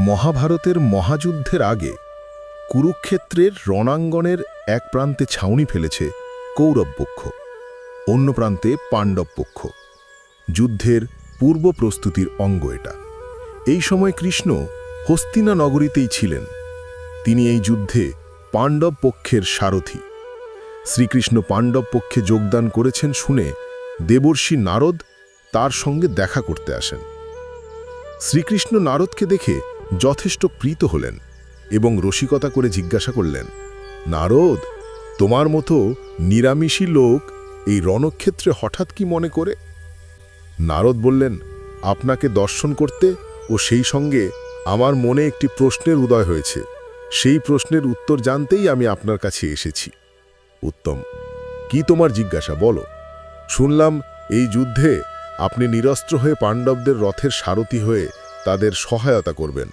মহাভারতের মহাযুদ্ধের আগে কুরুক্ষেত্রের রণাঙ্গনের এক প্রান্তে ছাউনি ফেলেছে কৌরব পক্ষ, অন্য প্রান্তে পাণ্ডব পক্ষ। যুদ্ধের পূর্ব প্রস্তুতির অঙ্গ এটা। এই সময় কৃষ্ণ হস্তিনা নগরীতেই ছিলেন। তিনি এই যুদ্ধে পাণ্ডব পক্ষের সারথি। শ্রীকৃষ্ণ পাণ্ডব পক্ষে যোগদান করেছেন শুনে দেবর্ষি নারদ তার সঙ্গে দেখা করতে আসেন। শ্রীকৃষ্ণ নারদকে দেখে যথেষ্ট প্রীত হলেন এবং রসিকতা করে জিজ্ঞাসা করলেন, নারদ, তোমার মতো নিরামিষী লোক এই রণক্ষেত্রে হঠাৎ কি মনে করে? নারদ বললেন, আপনাকে দর্শন করতে ও সেই সঙ্গে আমার মনে একটি প্রশ্নের উদয় হয়েছে। সেই প্রশ্নের উত্তর জানতেই আমি আপনার কাছে এসেছি। উত্তম, কি তোমার জিজ্ঞাসা, বলো। শুনলাম এই যুদ্ধে আপনি নিরস্ত্র হয়ে পাণ্ডবদের রথের সারথি হয়ে তাদের সহায়তা করবেন।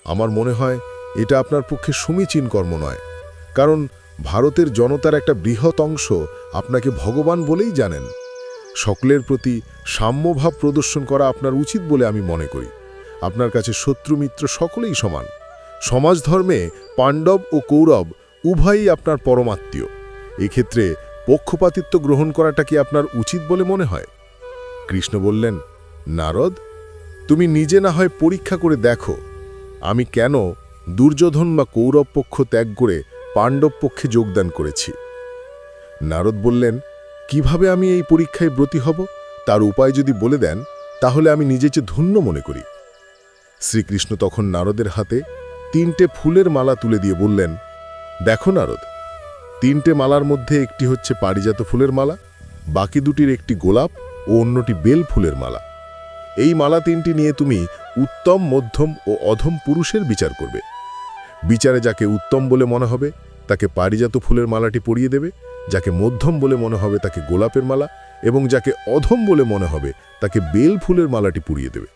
আমার মনে হয় এটা আপনার পক্ষে সমীচীন কর্ম নয়, কারণ ভারতের জনতার একটা বৃহৎ অংশ আপনাকে ভগবান বলেই জানেন। সকলের প্রতি সাম্যভাব প্রদর্শন করা আপনার উচিত বলে আমি মনে করি। আপনার কাছে শত্রু মিত্র সকলেই সমান। সমাজ ধর্মে পাণ্ডব ও কৌরব উভয়ই আপনার পরমাত্মীয়। এক্ষেত্রে পক্ষপাতিত্ব গ্রহণ করাটা কি আপনার উচিত বলে মনে হয়? কৃষ্ণ বললেন, নারদ, তুমি নিজে না হয় পরীক্ষা করে দেখো আমি কেন দুর্যোধন বা কৌরব পক্ষ ত্যাগ করে পাণ্ডব পক্ষে যোগদান করেছি। নারদ বললেন, কিভাবে আমি এই পরীক্ষায় ব্রতী হব তার উপায় যদি বলে দেন তাহলে আমি নিজেকে ধন্য মনে করি। শ্রীকৃষ্ণ তখন নারদের হাতে 3টে ফুলের মালা তুলে দিয়ে বললেন, দেখো নারদ, 3টে মালার মধ্যে একটি হচ্ছে পারিজাত ফুলের মালা, বাকি দুটির একটি গোলাপ ও অন্যটি বেল ফুলের মালা। এই মালা 3টি নিয়ে তুমি উত্তম, মধ্যম ও অধম পুরুষের বিচার করবে। বিচারে যাকে উত্তম বলে মনে হবে তাকে পারিজাত ফুলের মালাটি পরিয়ে দেবে, যাকে মধ্যম বলে মনে হবে তাকে গোলাপের মালা, এবং যাকে অধম বলে মনে হবে তাকে বেল ফুলের মালাটি পরিয়ে দেবে।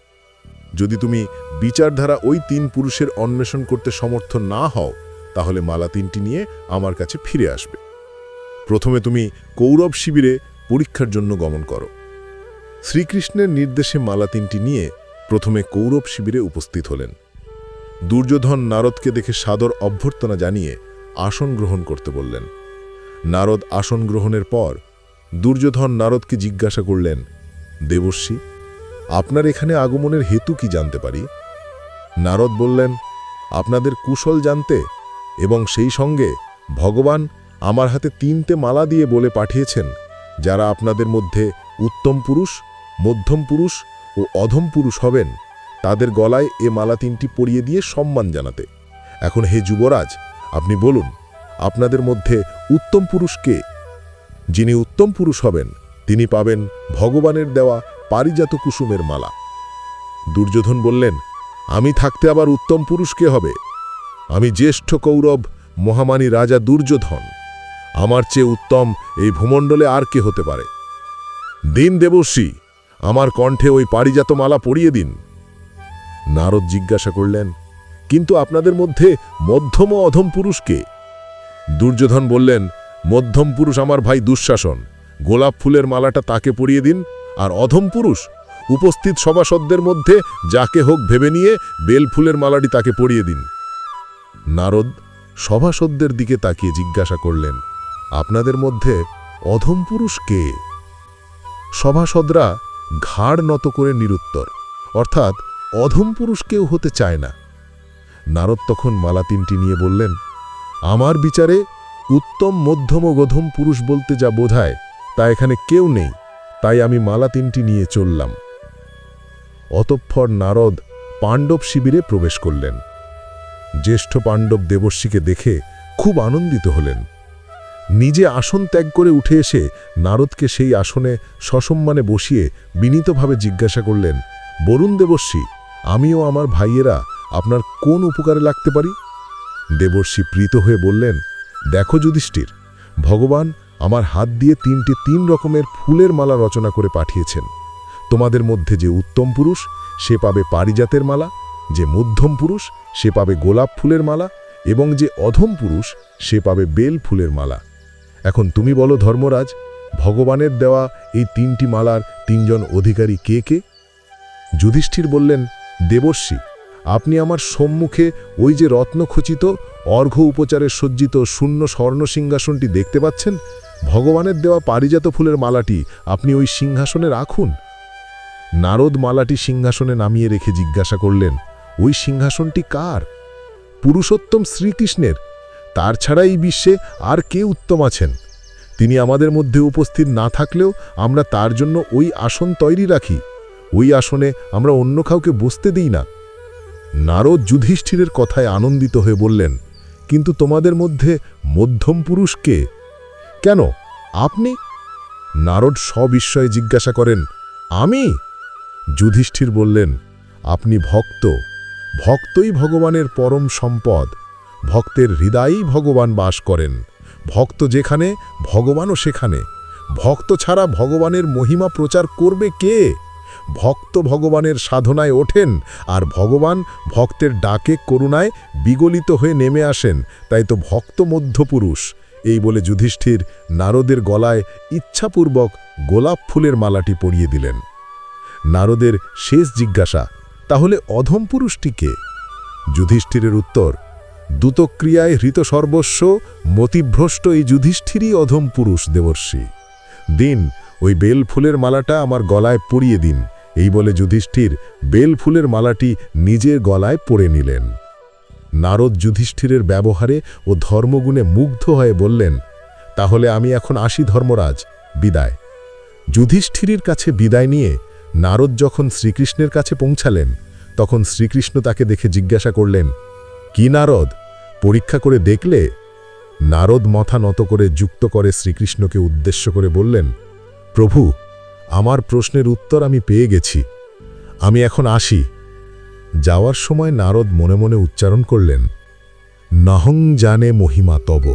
যদি তুমি বিচারধারা ওই 3 পুরুষের অন্বেষণ করতে সমর্থ না হও তাহলে মালা 3টি নিয়ে আমার কাছে ফিরে আসবে। প্রথমে তুমি কৌরব শিবিরে পরীক্ষার জন্য গমন করো। শ্রীকৃষ্ণের নির্দেশে মালা 3টি নিয়ে প্রথমে কৌরব শিবিরে উপস্থিত হলেন। দুর্যোধন নারদকে দেখে সাদর অভ্যর্থনা জানিয়ে আসন গ্রহণ করতে বললেন। নারদ আসন গ্রহণের পর দুর্যোধন নারদকে জিজ্ঞাসা করলেন, দেবর্ষি, আপনার এখানে আগমনের হেতু কি জানতে পারি? নারদ বললেন, আপনাদের কুশল জানতে এবং সেই সঙ্গে ভগবান আমার হাতে 3টে মালা দিয়ে বলে পাঠিয়েছেন যারা আপনাদের মধ্যে উত্তম পুরুষ, মধ্যম পুরুষ ও অধম পুরুষ হবেন তাদের গলায় এ মালা 3টি পরিয়ে দিয়ে সম্মান জানাতে। এখন হে যুবরাজ, আপনি বলুন, আপনাদের মধ্যে উত্তম পুরুষ কে? যিনি উত্তম পুরুষ হবেন তিনি পাবেন ভগবানের দেওয়া পারিজাত কুসুমের মালা। দুর্যোধন বললেন, আমি থাকতে আবার উত্তম পুরুষ কে হবে? আমি জ্যেষ্ঠ কৌরব মহামানী রাজা দুর্যোধন। আমার চেয়ে উত্তম এই ভূমণ্ডলে আর কে হতে পারে? দিন দেবর্ষি, আমার কণ্ঠে ওই পারিজাত মালা পরিয়ে দিন। নারদ জিজ্ঞাসা করলেন, কিন্তু আপনাদের মধ্যে মধ্যম ও অধম পুরুষ কে? দুর্যোধন বললেন, মধ্যম পুরুষ আমার ভাই দুঃশাসন, গোলাপ ফুলের মালাটা তাকে পরিয়ে দিন। আর অধম পুরুষ উপস্থিত সভাসদদের মধ্যে যাকে হোক ভেবে নিয়ে বেল ফুলের মালাটি তাকে পরিয়ে দিন। নারদ সভাসদদের দিকে তাকিয়ে জিজ্ঞাসা করলেন, আপনাদের মধ্যে অধম পুরুষ কে? সভাসদরা ঘাড় নত করে নিরুত্তর, অর্থাৎ অধম পুরুষ কেউ হতে চায় না। নারদ তখন মালা 3টি নিয়ে বললেন, আমার বিচারে উত্তম, মধ্যম ও অধম পুরুষ বলতে যা বোঝায় তা এখানে কেউ নেই, তাই আমি মালা 3টি নিয়ে চললাম। অতঃপর নারদ পাণ্ডব শিবিরে প্রবেশ করলেন। জ্যেষ্ঠ পাণ্ডব দেবর্ষিকে দেখে খুব আনন্দিত হলেন। নিজে আসন ত্যাগ করে উঠে এসে নারদকে সেই আসনে সসম্মানে বসিয়ে বিনীতভাবে জিজ্ঞাসা করলেন, বরুণ দেবর্ষি, আমিও আমার ভাইয়েরা আপনার কোন উপকারে লাগতে পারি? দেবর্ষি প্রীত হয়ে বললেন, দেখো যুধিষ্ঠির, ভগবান আমার হাত দিয়ে 3টি 3 রকমের ফুলের মালা রচনা করে পাঠিয়েছেন। তোমাদের মধ্যে যে উত্তম পুরুষ সে পাবে পারিজাতের মালা, যে মধ্যম পুরুষ সে পাবে গোলাপ ফুলের মালা, এবং যে অধম পুরুষ সে পাবে বেল ফুলের মালা। এখন তুমি বলো ধর্মরাজ, ভগবানের দেওয়া এই 3টি মালার 3জন অধিকারী কে কে? যুধিষ্ঠির বললেন, দেবর্ষি, আপনি আমার সম্মুখে ওই যে রত্নখচিত অর্ঘ্য উপচারে সজ্জিত শূন্য স্বর্ণ সিংহাসনটি দেখতে পাচ্ছেন? ভগবানের দেওয়া পারিজাত ফুলের মালাটি আপনি ওই সিংহাসনে রাখুন। নারদ মালাটি সিংহাসনে নামিয়ে রেখে জিজ্ঞাসা করলেন, ওই সিংহাসনটি কার? পুরুষোত্তম শ্রীকৃষ্ণের। তার ছাড়া এই বিশ্বে আর কে উত্তম আছেন? তিনি আমাদের মধ্যে উপস্থিত না থাকলেও আমরা তার জন্য ওই আসন তৈরি রাখি। ওই আসনে আমরা অন্য কাউকে বসতে দিই না। নারদ যুধিষ্ঠিরের কথায় আনন্দিত হয়ে বললেন, কিন্তু তোমাদের মধ্যে মধ্যম পুরুষ কে? কেন আপনি? নারদ সবিস্ময়ে জিজ্ঞাসা করেন, আমি? যুধিষ্ঠির বললেন, আপনি ভক্ত। ভক্তই ভগবানের পরম সম্পদ। ভক্তের হৃদয়েই ভগবান বাস করেন। ভক্ত যেখানে, ভগবানও সেখানে। ভক্ত ছাড়া ভগবানের মহিমা প্রচার করবে কে? ভক্ত ভগবানের সাধনায় ওঠেন, আর ভগবান ভক্তের ডাকে করুণায় বিগলিত হয়ে নেমে আসেন। তাই তো ভক্ত মধ্যপুরুষ। এই বলে যুধিষ্ঠির নারদের গলায় ইচ্ছাপূর্বক গোলাপ ফুলের মালাটি পরিয়ে দিলেন। নারদের শেষ জিজ্ঞাসা, তাহলে অধম পুরুষটি কে? যুধিষ্ঠিরের উত্তর, দ্যুতক্রিয়ায় হৃত সর্বস্ব মতিভ্রষ্ট এই যুধিষ্ঠিরই অধম পুরুষ দেবর্ষি। দিন, ওই বেল ফুলের মালাটা আমার গলায় পরিয়ে দিন। এই বলে যুধিষ্ঠির বেল ফুলের মালাটি নিজের গলায় পরে নিলেন। নারদ যুধিষ্ঠিরের ব্যবহারে ও ধর্মগুণে মুগ্ধ হয়ে বললেন, তাহলে আমি এখন আসি ধর্মরাজ, বিদায়। যুধিষ্ঠিরের কাছে বিদায় নিয়ে নারদ যখন শ্রীকৃষ্ণের কাছে পৌঁছালেন, তখন শ্রীকৃষ্ণ তাকে দেখে জিজ্ঞাসা করলেন, কি নারদ, পরীক্ষা করে দেখলে? নারদ মাথা নত করে যুক্ত করে শ্রীকৃষ্ণকে উদ্দেশ্য করে বললেন, প্রভু, আমার প্রশ্নের উত্তর আমি পেয়ে গেছি। আমি এখন আসি। যাওয়ার সময় নারদ মনে মনে উচ্চারণ করলেন, নহং জানে মহিমা তব।